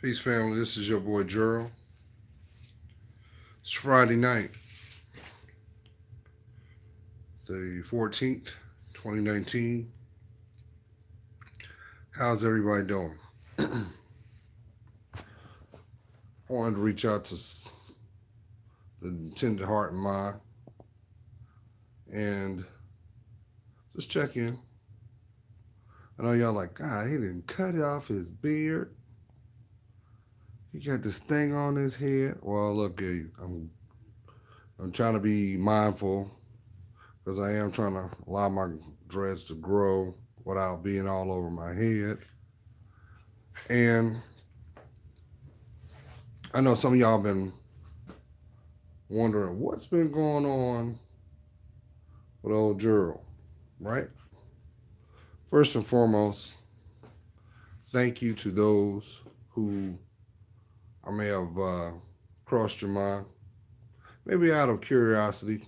Peace, family. This is your boy Gerald. It's Friday night, the 14th, 2019. How's everybody doing? I wanted to reach out to the tender heart and mind and just check in. I know y'all like, God, he didn't cut off his beard. He got this thing on his head. Well, look, I'm trying to be mindful because I am trying to allow my dreads to grow without being all over my head. And I know some of y'all been wondering what's been going on with old Gerald, right? First and foremost, thank you to those who I may have crossed your mind, maybe out of curiosity,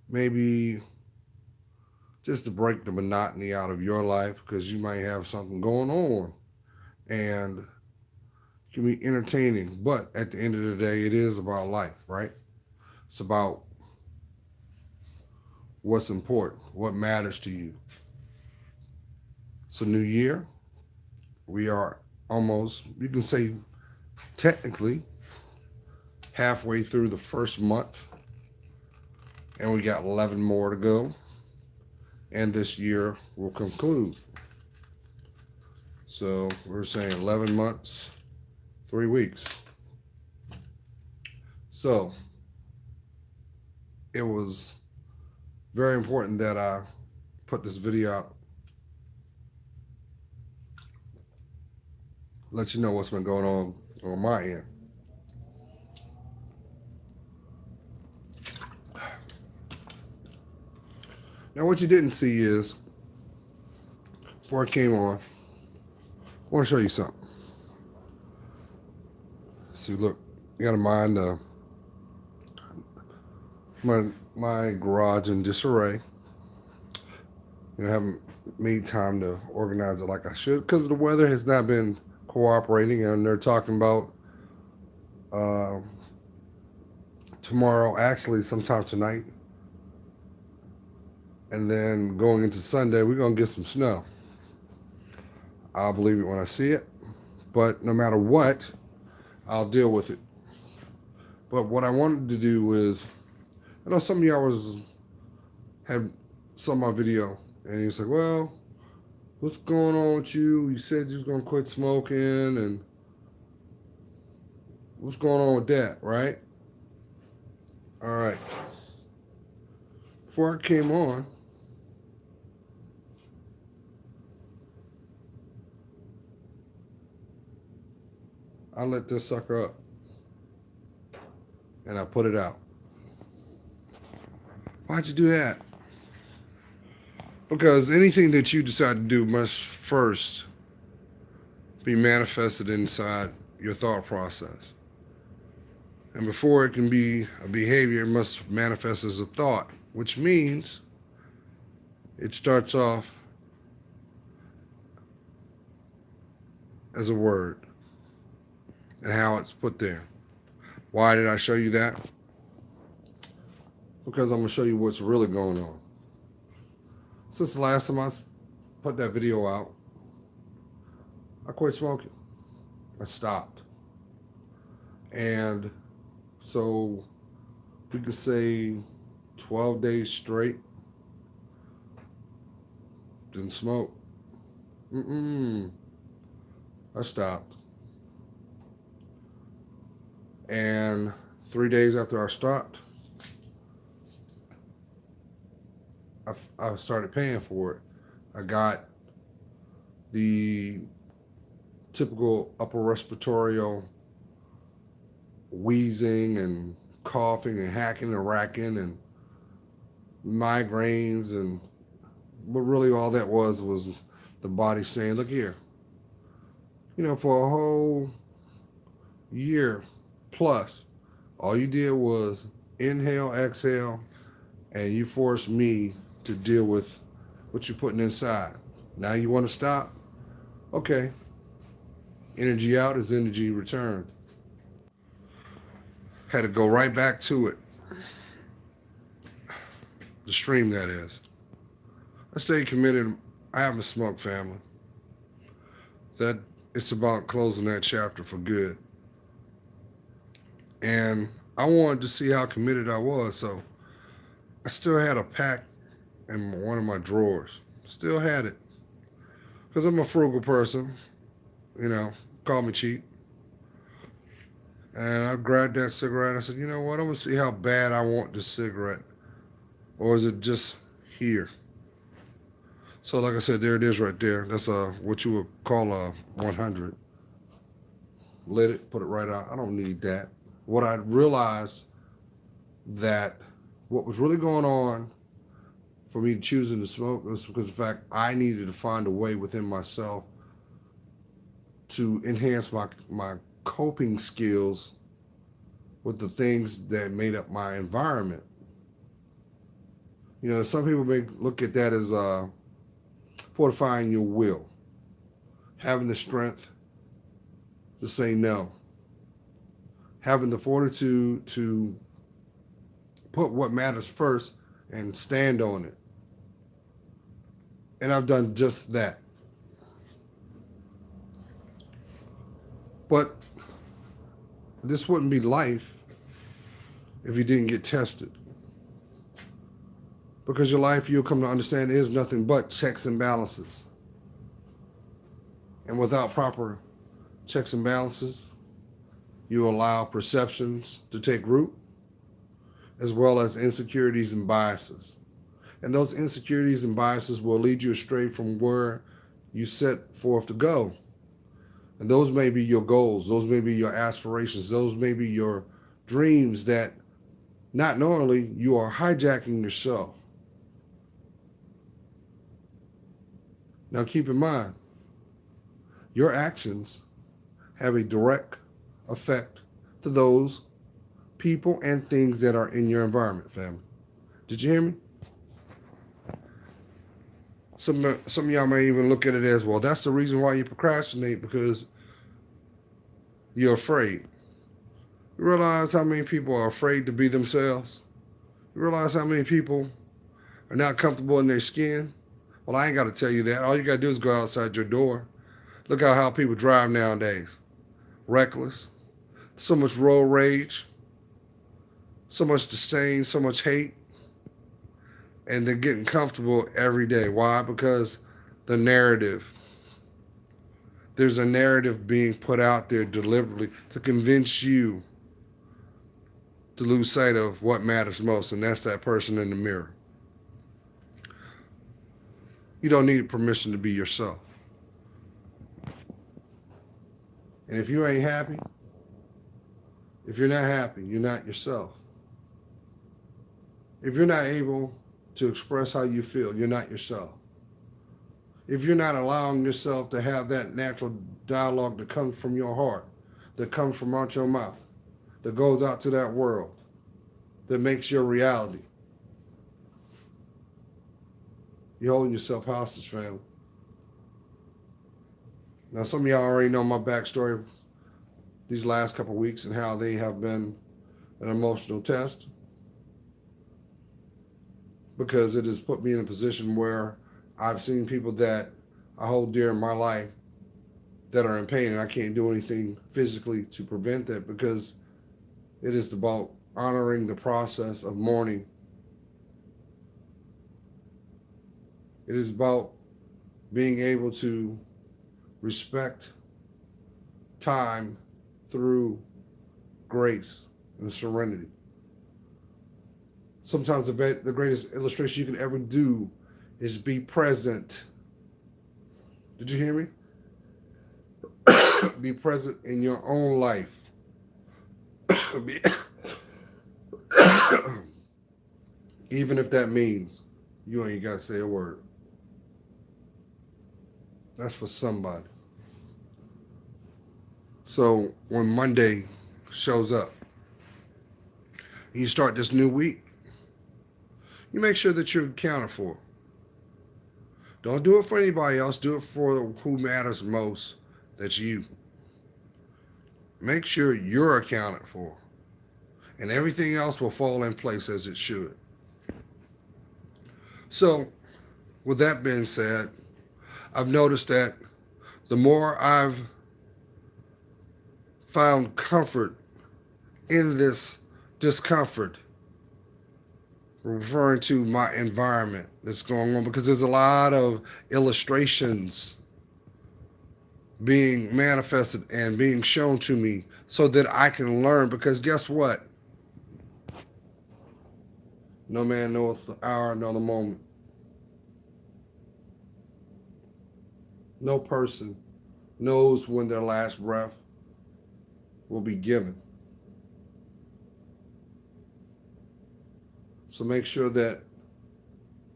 maybe just to break the monotony out of your life because you might have something going on and it can be entertaining. But at the end of the day, it is about life, right? It's about what's important, what matters to you. It's a new year. We are almost, you can say, technically halfway through the first month, and we got 11 more to go, and this year will conclude. So we're saying 11 months, 3 weeks. So it was very important that I put this video out, let you know what's been going on my end. Now, what you didn't see is, before I came on, I want to show you something. See, look, you got to mind my garage in disarray. I haven't made time to organize it like I should because the weather has not been cooperating, and they're talking about uh, tomorrow, actually sometime tonight, and then going into Sunday, we're going to get some snow. I'll believe it when I see it, but no matter what, I'll deal with it. But what I wanted to do is, I know some of y'all had saw my video, and you was like, well, what's going on with you? You said you was going to quit smoking, and what's going on with that, right? All right. Before I came on, I lit this sucker up, and I put it out. Why'd you do that? Because anything that you decide to do must first be manifested inside your thought process. And before it can be a behavior, it must manifest as a thought, which means it starts off as a word and how it's put there. Why did I show you that? Because I'm going to show you what's really going on. Since the last time I put that video out, I quit smoking. I stopped. And so we could say 12 days straight, didn't smoke. I stopped. And 3 days after I stopped, I started paying for it. I got the typical upper respiratory wheezing and coughing and hacking and racking and migraines, and but really all that was the body saying, look here, for a whole year plus, all you did was inhale, exhale, and you forced me to deal with what you're putting inside. Now you want to stop? Okay. Energy out is energy returned. Had to go right back to it. The stream, that is. I stay committed. I haven't smoked, family. That it's about closing that chapter for good. And I wanted to see how committed I was, so I still had a pack in one of my drawers. Still had it. Because I'm a frugal person, you know, call me cheap. And I grabbed that cigarette and I said, you know what, I'm going to see how bad I want this cigarette. Or is it just here? So like I said, there it is right there. That's what you would call a 100. Lit it, put it right out. I don't need that. What I realized that what was really going on for me choosing to smoke was because of the fact I needed to find a way within myself to enhance my coping skills with the things that made up my environment. You know, some people may look at that as fortifying your will, having the strength to say no, having the fortitude to put what matters first and stand on it. And I've done just that. But this wouldn't be life if you didn't get tested. Because your life, you'll come to understand, is nothing but checks and balances. And without proper checks and balances, you allow perceptions to take root, as well as insecurities and biases. And those insecurities and biases will lead you astray from where you set forth to go. And those may be your goals, those may be your aspirations, those may be your dreams that, not knowingly, you are hijacking yourself. Now keep in mind, your actions have a direct effect to those people and things that are in your environment, family. Did you hear me? Some of y'all may even look at it as, well, that's the reason why you procrastinate, because you're afraid. You realize how many people are afraid to be themselves? You realize how many people are not comfortable in their skin? Well, I ain't got to tell you that. All you got to do is go outside your door. Look at how people drive nowadays. Reckless. So much road rage. So much disdain, so much hate. And they're getting comfortable every day. Why? Because the narrative. There's a narrative being put out there deliberately to convince you to lose sight of what matters most, and that's that person in the mirror. You don't need permission to be yourself. And if you ain't happy, if you're not happy, you're not yourself. If you're not able to express how you feel, you're not yourself. If you're not allowing yourself to have that natural dialogue that comes from your heart, that comes from out your mouth, that goes out to that world, that makes your reality, you're holding yourself hostage, family. Now, some of y'all already know my backstory these last couple of weeks and how they have been an emotional test, because it has put me in a position where I've seen people that I hold dear in my life that are in pain, and I can't do anything physically to prevent that, because it is about honoring the process of mourning. It is about being able to respect time through grace and serenity. Sometimes the greatest illustration you can ever do is be present. Did you hear me? Be present in your own life. Even if that means you ain't got to say a word. That's for somebody. So when Monday shows up, and you start this new week, you make sure that you're accounted for. Don't do it for anybody else. Do it for who matters most. That's you. Make sure you're accounted for, and everything else will fall in place as it should. So, with that being said, I've noticed that the more I've found comfort in this discomfort, referring to my environment that's going on, because there's a lot of illustrations being manifested and being shown to me so that I can learn. Because guess what? No man knoweth the hour nor the moment. No person knows when their last breath will be given. So make sure that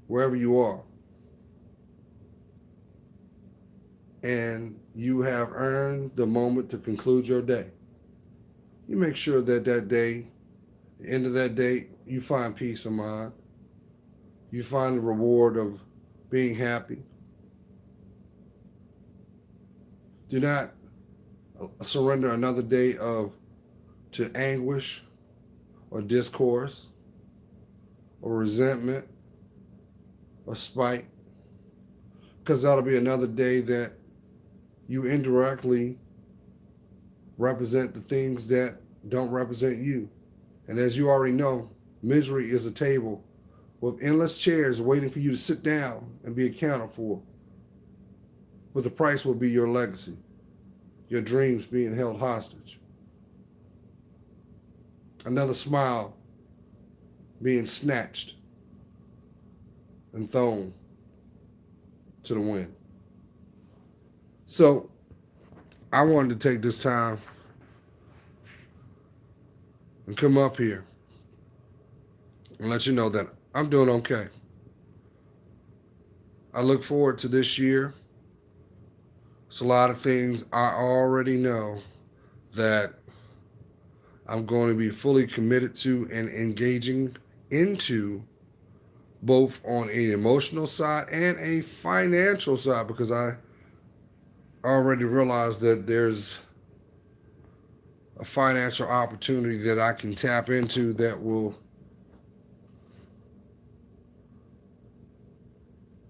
wherever you are and you have earned the moment to conclude your day, you make sure that that day, the end of that day, you find peace of mind. You find the reward of being happy. Do not surrender another day to anguish or discourse or resentment or spite, because that'll be another day that you indirectly represent the things that don't represent you. And as you already know, misery is a table with endless chairs waiting for you to sit down and be accounted for. But the price will be your legacy, your dreams being held hostage, another smile being snatched and thrown to the wind. So I wanted to take this time and come up here and let you know that I'm doing okay. I look forward to this year. It's a lot of things I already know that I'm going to be fully committed to and engaging into, both on an emotional side and a financial side, because I already realized that there's a financial opportunity that I can tap into that will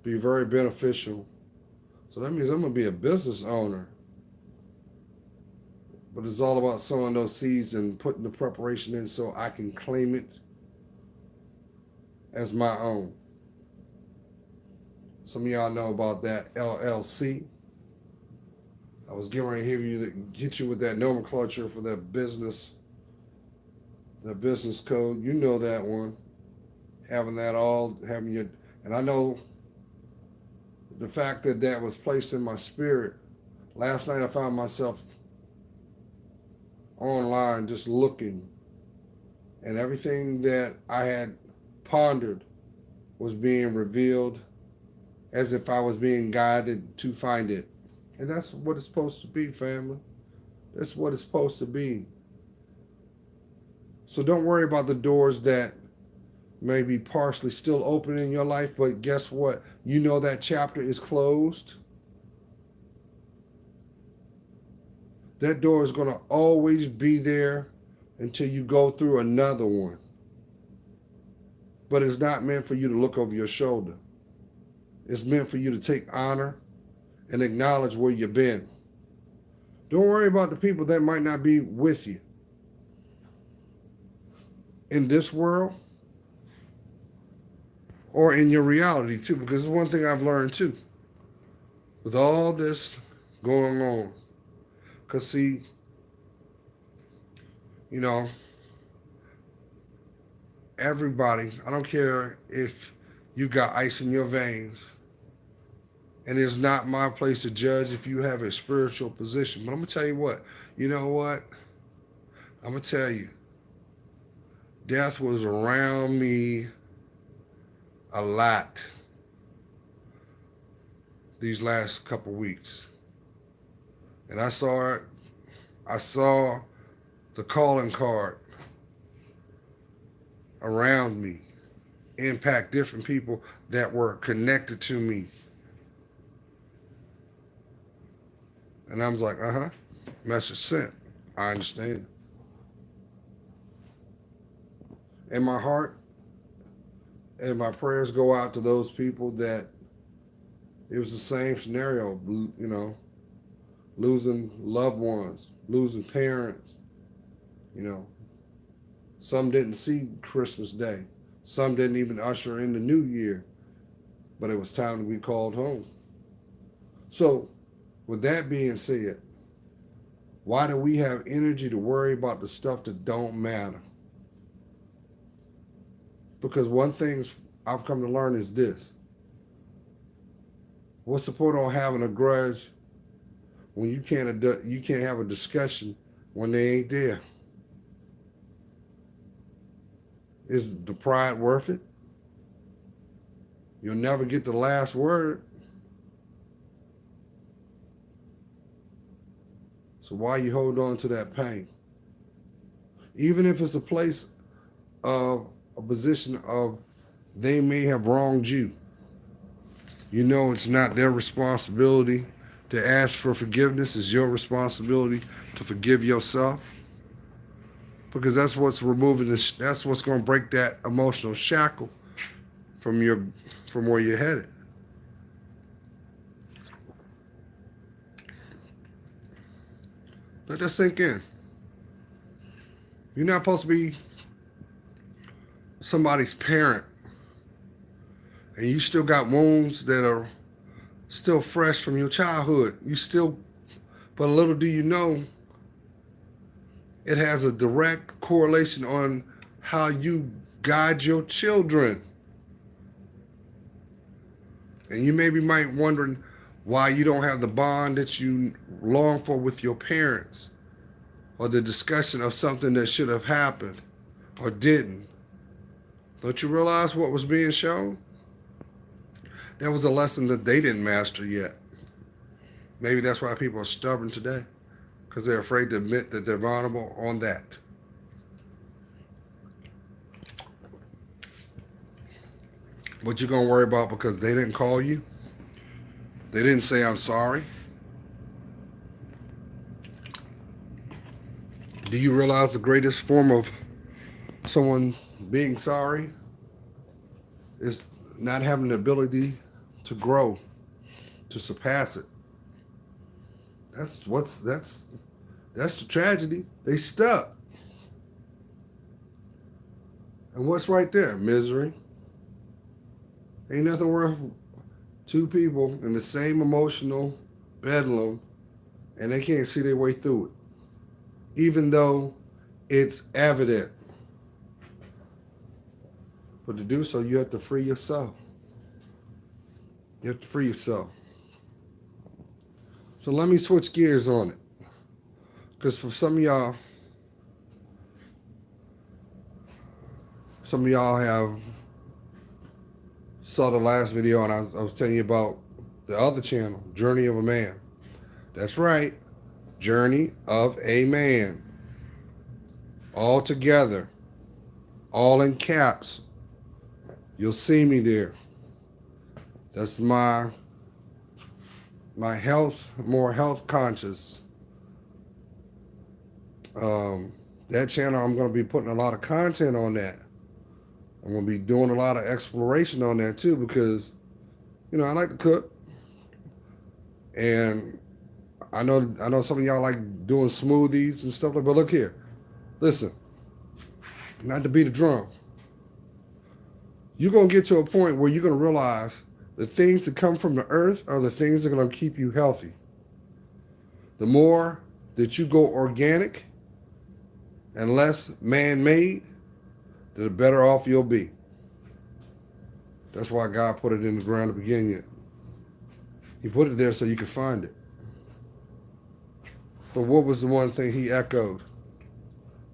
be very beneficial. So that means I'm going to be a business owner. But it's all about sowing those seeds and putting the preparation in so I can claim it as my own. Some of y'all know about that LLC. I was getting ready to get you with that nomenclature for that business code. You know that one. Having that all, having your, and I know the fact that that was placed in my spirit. Last night I found myself online just looking, and everything that I had pondered was being revealed as if I was being guided to find it. And that's what it's supposed to be, family. That's what it's supposed to be. So don't worry about the doors that may be partially still open in your life, but guess what? You know that chapter is closed. That door is going to always be there until you go through another one. But it's not meant for you to look over your shoulder. It's meant for you to take honor and acknowledge where you've been. Don't worry about the people that might not be with you. In this world, or in your reality too, because it's one thing I've learned too. With all this going on, because see, you know, everybody, I don't care if you got ice in your veins, and it's not my place to judge if you have a spiritual position. But I'm going to tell you what, you know what? I'm going to tell you, death was around me a lot these last couple weeks. And I saw it. I saw the calling card around me impact different people that were connected to me. And I was like, message sent. I understand. And my heart and my prayers go out to those people that it was the same scenario, you know, losing loved ones, losing parents, you know. Some didn't see Christmas Day. Some didn't even usher in the new year, but it was time to be called home. So, with that being said, why do we have energy to worry about the stuff that don't matter? Because one thing I've come to learn is this. What's the point on having a grudge when you can't have a discussion when they ain't there? Is the pride worth it? You'll never get the last word. So why you hold on to that pain? Even if it's a place of a position of they may have wronged you. You know it's not their responsibility to ask for forgiveness. It's your responsibility to forgive yourself. Because that's what's removing this. That's what's going to break that emotional shackle from where you're headed. Let that sink in. You're not supposed to be somebody's parent, and you still got wounds that are still fresh from your childhood. But little do you know, it has a direct correlation on how you guide your children. And you might wondering why you don't have the bond that you long for with your parents, or the discussion of something that should have happened or didn't. Don't you realize what was being shown? That was a lesson that they didn't master yet. Maybe that's why people are stubborn today, because they're afraid to admit that they're vulnerable on that. What you gonna worry about because they didn't call you? They didn't say I'm sorry? Do you realize the greatest form of someone being sorry is not having the ability to grow, to surpass it? That's the tragedy. They stuck. And what's right there? Misery. Ain't nothing worth two people in the same emotional bedlam and they can't see their way through it, even though it's evident. But to do so, you have to free yourself. You have to free yourself. So let me switch gears on it. Because for some of y'all have saw the last video, and I was telling you about the other channel, Journey of a Man. That's right, Journey of a Man. All together, all in caps. You'll see me there. That's my health, more health conscious. That channel, I'm going to be putting a lot of content on that. I'm going to be doing a lot of exploration on that too, because, you know, I like to cook. And I know some of y'all like doing smoothies and stuff like that, but look here. Listen, not to beat a drum. You're going to get to a point where you're going to realize the things that come from the earth are the things that are going to keep you healthy. The more that you go organic and less man-made, the better off you'll be. That's why God put it in the ground to begin with. He put it there so you could find it. But what was the one thing he echoed?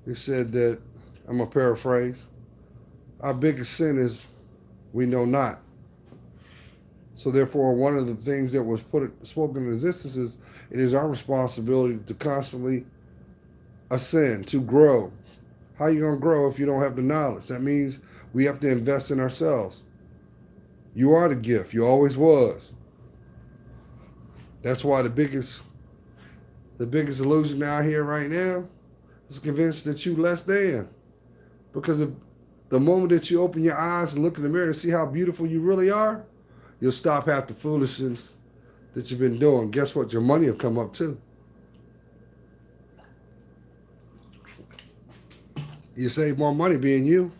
He said that, I'm going to paraphrase, our biggest sin is we know not. So therefore, one of the things that was spoken in existence is it is our responsibility to constantly ascend, to grow. How are you going to grow if you don't have the knowledge? That means we have to invest in ourselves. You are the gift. You always was. That's why the biggest illusion out here right now is convinced that you less than. Because if the moment that you open your eyes and look in the mirror and see how beautiful you really are, you'll stop half the foolishness that you've been doing. Guess what? Your money will come up too. You save more money being you.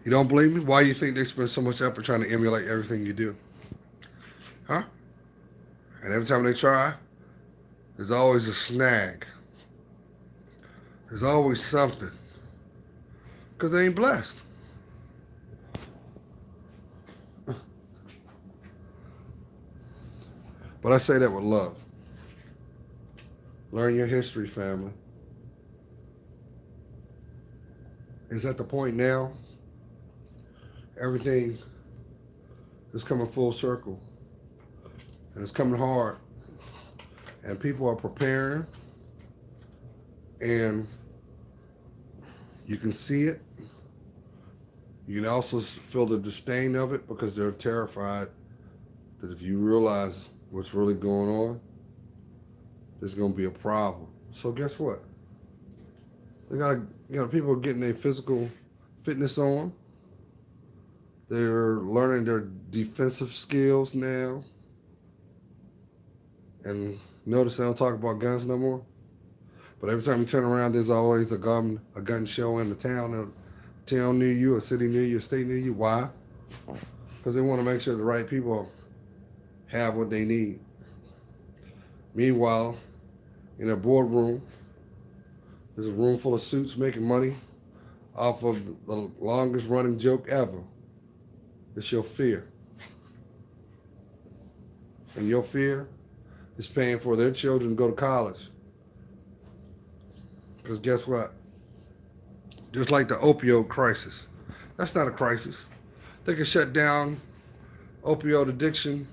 You don't believe me? Why do you think they spend so much effort trying to emulate everything you do? Huh? And every time they try, there's always a snag. There's always something. Because they ain't blessed. But I say that with love. Learn your history, family. It's at the point now, everything is coming full circle. And it's coming hard. And people are preparing. And you can see it. You can also feel the disdain of it because they're terrified that if you realize what's really going on, there's going to be a problem. So guess what? They got people getting their physical fitness on. They're learning their defensive skills now. And notice they don't talk about guns no more. But every time you turn around, there's always a gun show in the town near you, a city near you, a state near you. Why? Because they want to make sure the right people have what they need. Meanwhile, in a boardroom, there's a room full of suits making money off of the longest running joke ever. It's your fear. And your fear is paying for their children to go to college. Because guess what? Just like the opioid crisis. That's not a crisis. They could shut down opioid addiction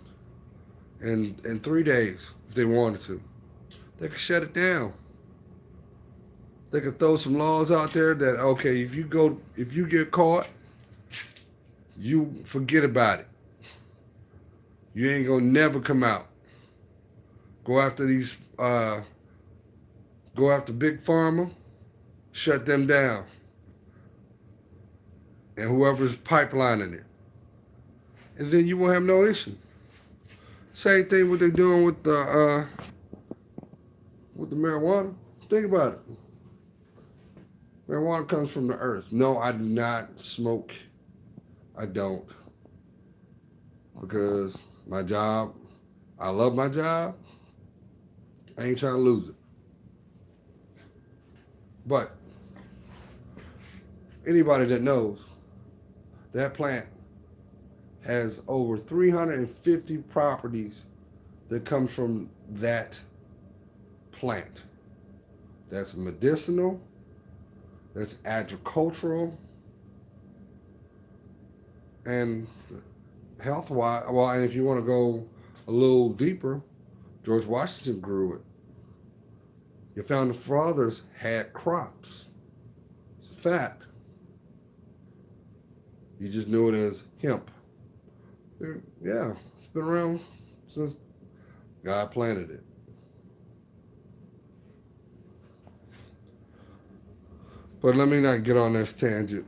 in 3 days if they wanted to. They could shut it down. They could throw some laws out there that, okay, if you get caught, you forget about it. You ain't gonna never come out. Go after Big Pharma, shut them down. And whoever's pipelining it. And then you won't have no issue. Same thing what they're doing with the marijuana. Think about it. Marijuana comes from the earth. No, I do not smoke. I don't. Because my job, I love my job. I ain't trying to lose it. But anybody that knows, that plant has over 350 properties that come from that plant. That's medicinal, that's agricultural, and health-wise. Well, and if you want to go a little deeper, George Washington grew it. Your founding fathers had crops. It's a fact. You just knew it as hemp. Yeah, it's been around since God planted it. But let me not get on this tangent.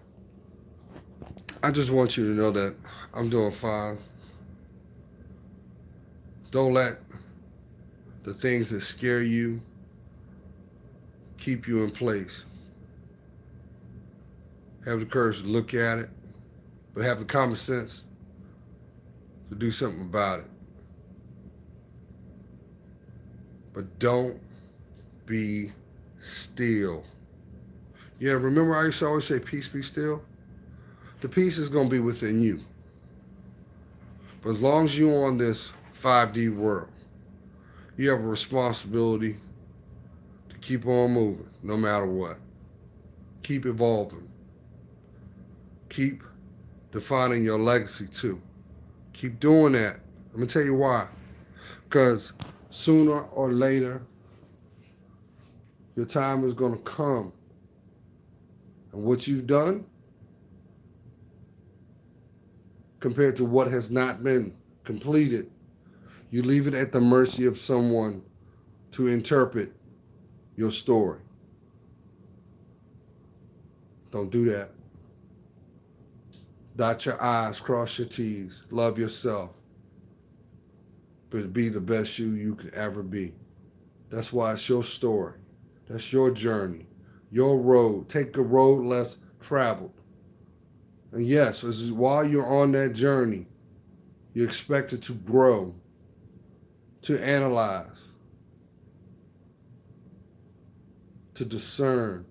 I just want you to know that I'm doing fine. Don't let the things that scare you keep you in place. Have the courage to look at it, but have the common sense to do something about it. But don't be still. Yeah, remember I used to always say, peace be still? The peace is going to be within you. But as long as you're on this 5D world, you have a responsibility to keep on moving, no matter what. Keep evolving. Keep defining your legacy, too. Keep doing that. I'm going to tell you why. Because sooner or later, your time is going to come. And what you've done compared to what has not been completed, you leave it at the mercy of someone to interpret your story. Don't do that. Dot your I's, cross your T's. Love yourself. But be the best you can ever be. That's why it's your story. That's your journey, your road. Take the road less traveled. And yes, while you're on that journey, you're expected to grow, to analyze, to discern.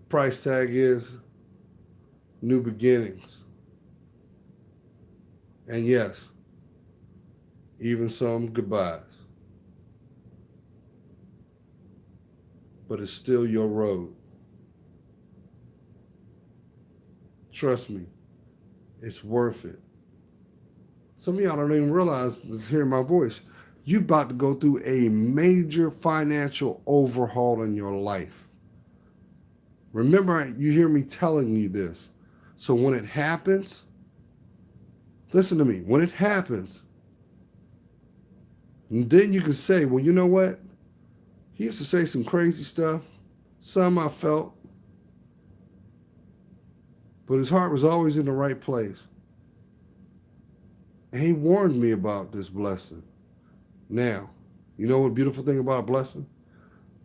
Price tag is new beginnings. And yes, even some goodbyes. But it's still your road. Trust me, it's worth it. Some of y'all don't even realize, that's hearing my voice, you're about to go through a major financial overhaul in your life. Remember, you hear me telling you this. So when it happens, listen to me, when it happens, and then you can say, well, you know what? He used to say some crazy stuff. Some I felt. But his heart was always in the right place. And he warned me about this blessing. Now, you know what beautiful thing about a blessing?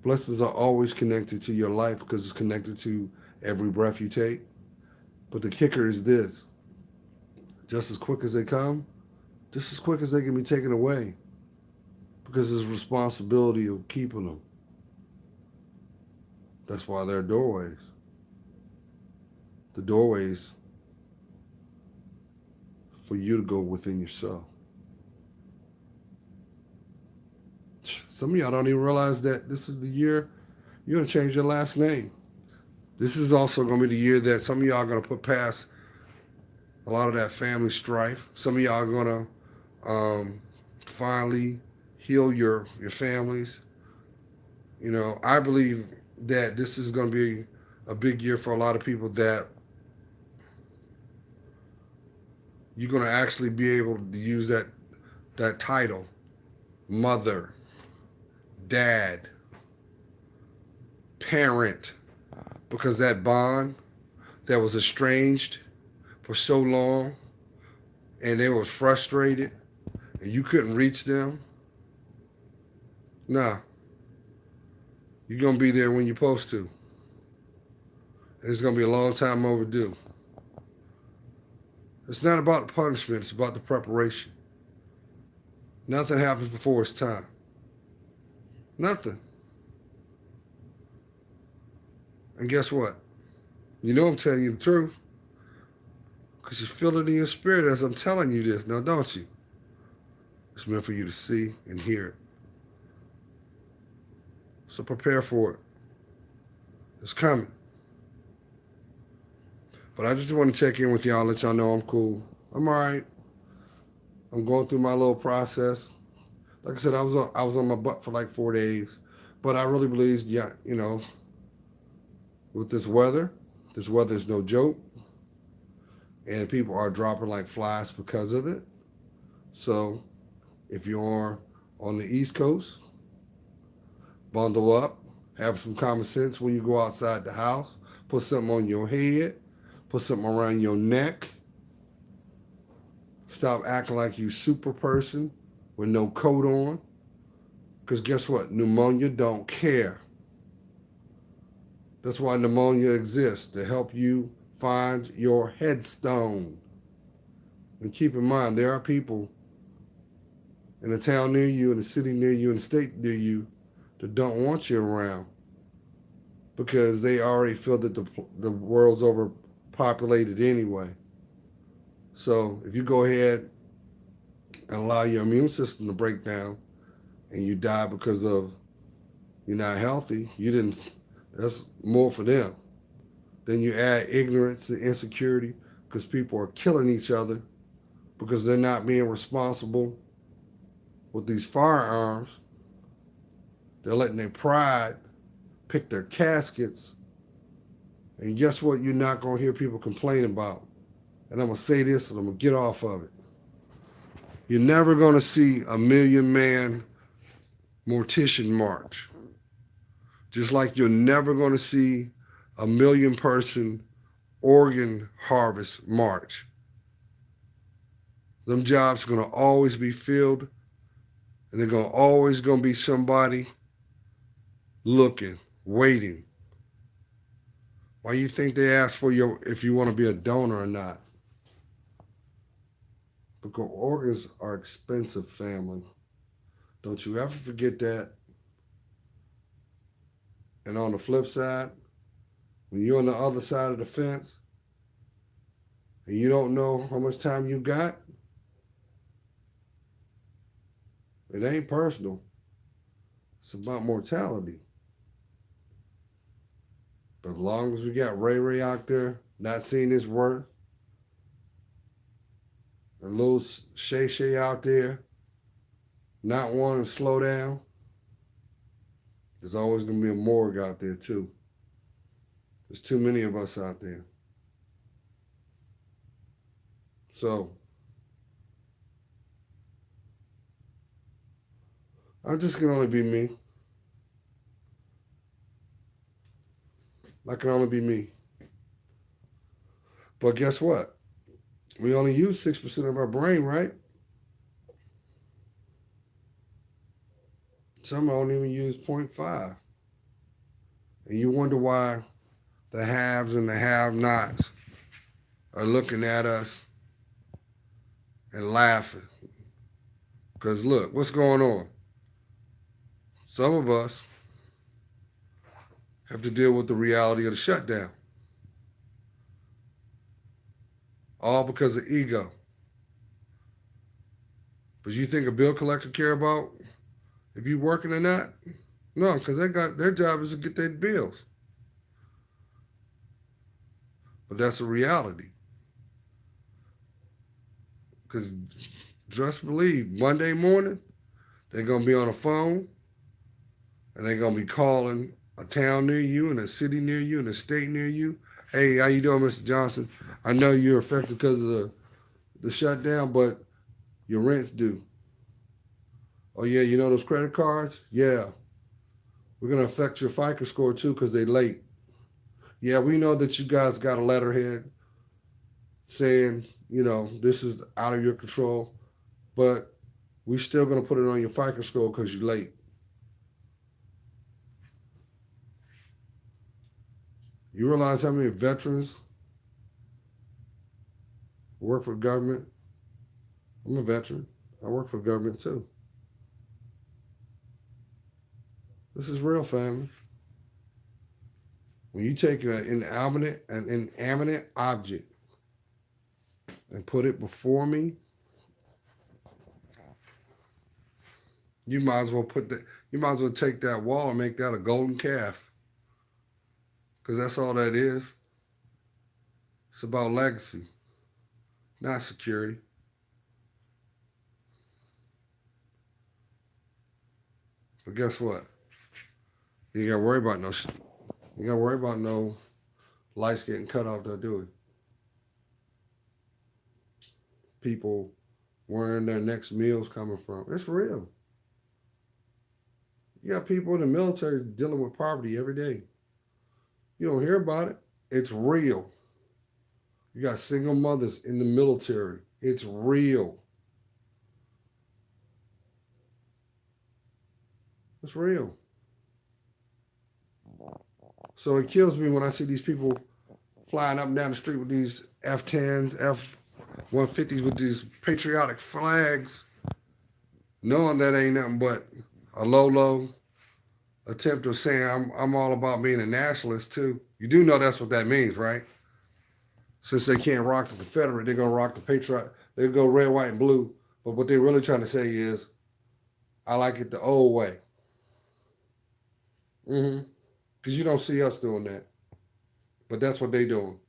Blessings are always connected to your life because it's connected to every breath you take. But the kicker is this. Just as quick as they come, just as quick as they can be taken away. Because there's responsibility of keeping them. That's why there are doorways. The doorways for you to go within yourself. Some of y'all don't even realize that this is the year you're going to change your last name. This is also going to be the year that some of y'all are going to put past a lot of that family strife. Some of y'all are going to finally heal your families. You know, I believe that this is going to be a big year for a lot of people that you're going to actually be able to use that title, mother, dad, parent, because that bond that was estranged for so long and they were frustrated and you couldn't reach them. Nah. You're going to be there when you're supposed to. And it's going to be a long time overdue. It's not about the punishment. It's about the preparation. Nothing happens before it's time. Nothing. And guess what? You know I'm telling you the truth. Because you feel it in your spirit as I'm telling you this. Now, don't you? It's meant for you to see and hear it. So prepare for it. It's coming. But I just want to check in with y'all, let y'all know I'm cool. I'm all right. I'm going through my little process. Like I said, I was on my butt for like 4 days. But I really believe, yeah, you know, with this weather is no joke. And people are dropping like flies because of it. So if you're on the East Coast, bundle up, have some common sense when you go outside the house. Put something on your head. Put something around your neck. Stop acting like you super person with no coat on. Because guess what? Pneumonia don't care. That's why pneumonia exists, to help you find your headstone. And keep in mind, there are people in a town near you, in a city near you, in a state near you that don't want you around because they already feel that the world's overpopulated anyway. So if you go ahead and allow your immune system to break down and you die because of you're not healthy, that's more for them. Then you add ignorance and insecurity because people are killing each other because they're not being responsible with these firearms. They're letting their pride pick their caskets. And guess what? You're not going to hear people complain about. And I'm going to say this and I'm going to get off of it. You're never going to see a 1,000,000-man mortician march. Just like you're never going to see a 1,000,000-person organ harvest march. Them jobs are going to always be filled, and they're always going to be somebody looking, waiting. Why you think they ask for if you want to be a donor or not? Because organs are expensive, family. Don't you ever forget that. And on the flip side, when you're on the other side of the fence and you don't know how much time you got, it ain't personal. It's about mortality. But as long as we got Ray Ray out there not seeing his worth, and little Shay Shay out there not wanting to slow down, there's always going to be a morgue out there too. There's too many of us out there. So, I just can only be me. I can only be me. But guess what? We only use 6% of our brain, right? Some don't even use 0.5. And you wonder why the haves and the have-nots are looking at us and laughing. Because look, what's going on? Some of us have to deal with the reality of the shutdown. All because of ego. But you think a bill collector care about if you working or not? No, because their job is to get their bills. But that's a reality. Because just believe, Monday morning, they're going to be on a phone and they're going to be calling a town near you and a city near you and a state near you. Hey, how you doing, Mr. Johnson? I know you're affected because of the shutdown, but your rent's due. Oh, yeah, you know those credit cards? Yeah. We're going to affect your FICO score, too, because they're late. Yeah, we know that you guys got a letterhead saying, this is out of your control, but we're still going to put it on your FICO score because you're late. You realize how many veterans work for government? I'm a veteran. I work for government, too. This is real, family. When you take an inanimate object and put it before me, you might as well take that wall and make that a golden calf. Because that's all that is. It's about legacy, not security. But guess what? You ain't got to worry about no lights getting cut off, though, do it. People where their next meal's coming from. It's real. You got people in the military dealing with poverty every day. You don't hear about it. It's real. You got single mothers in the military. It's real. It's real. So it kills me when I see these people flying up and down the street with these F-10s, F-150s with these patriotic flags, knowing that ain't nothing but a low attempt of saying I'm all about being a nationalist too. You do know that's what that means, right? Since they can't rock the Confederate, they're gonna rock the patriot. They go red, white, and blue. But what they're really trying to say is, I like it the old way. Because you don't see us doing that. But that's what they doing.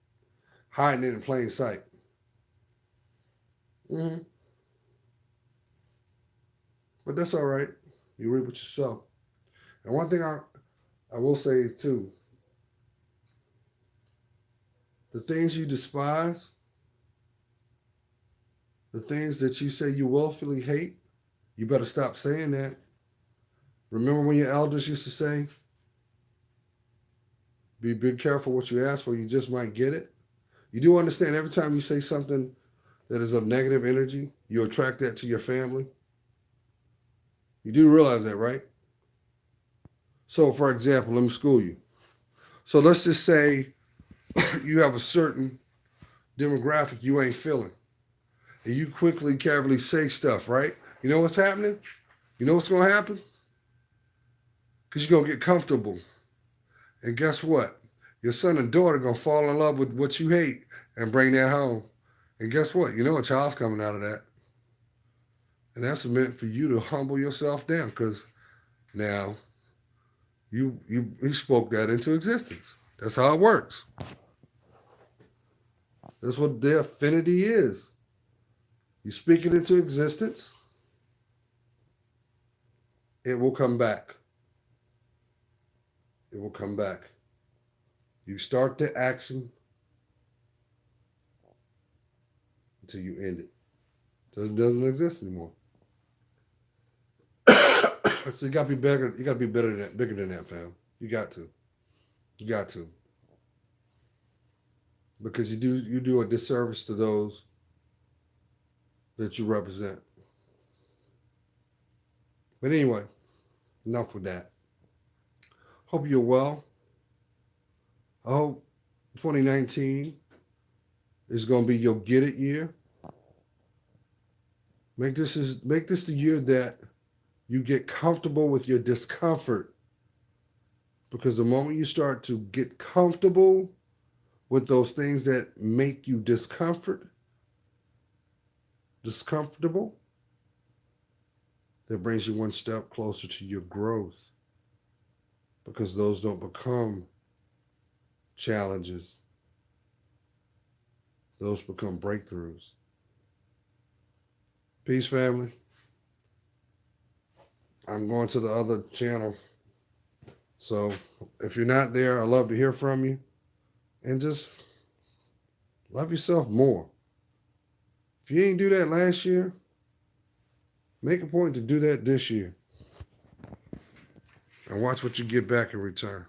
Hiding it in plain sight. But that's all right. You reap what you sow. And one thing I will say too, the things you despise, the things that you say you willfully hate, you better stop saying that. Remember when your elders used to say, Be careful what you ask for. You just might get it. You do understand every time you say something that is of negative energy, you attract that to your family. You do realize that, right? So, for example, let me school you. So let's just say you have a certain demographic you ain't feeling, and you quickly, casually say stuff, right? You know what's happening? You know what's going to happen? Because you're going to get comfortable. And guess what? Your son and daughter going to fall in love with what you hate and bring that home. And guess what? You know a child's coming out of that. And that's meant for you to humble yourself down, because now he spoke that into existence. That's how it works. That's what the affinity is. You speak it into existence, it will come back. It will come back. You start the action until you end it. Doesn't exist anymore. So you gotta be bigger. You gotta be better than that, bigger than that, fam. You got to. You got to. Because you do a disservice to those that you represent. But anyway, enough with that. Hope you're well. I hope 2019 is going to be your get it year. Make this the year that you get comfortable with your discomfort. Because the moment you start to get comfortable with those things that make you discomfortable, that brings you one step closer to your growth. Because those don't become challenges. Those become breakthroughs. Peace, family. I'm going to the other channel. So if you're not there, I'd love to hear from you. And just love yourself more. If you didn't do that last year, make a point to do that this year. And watch what you get back in return.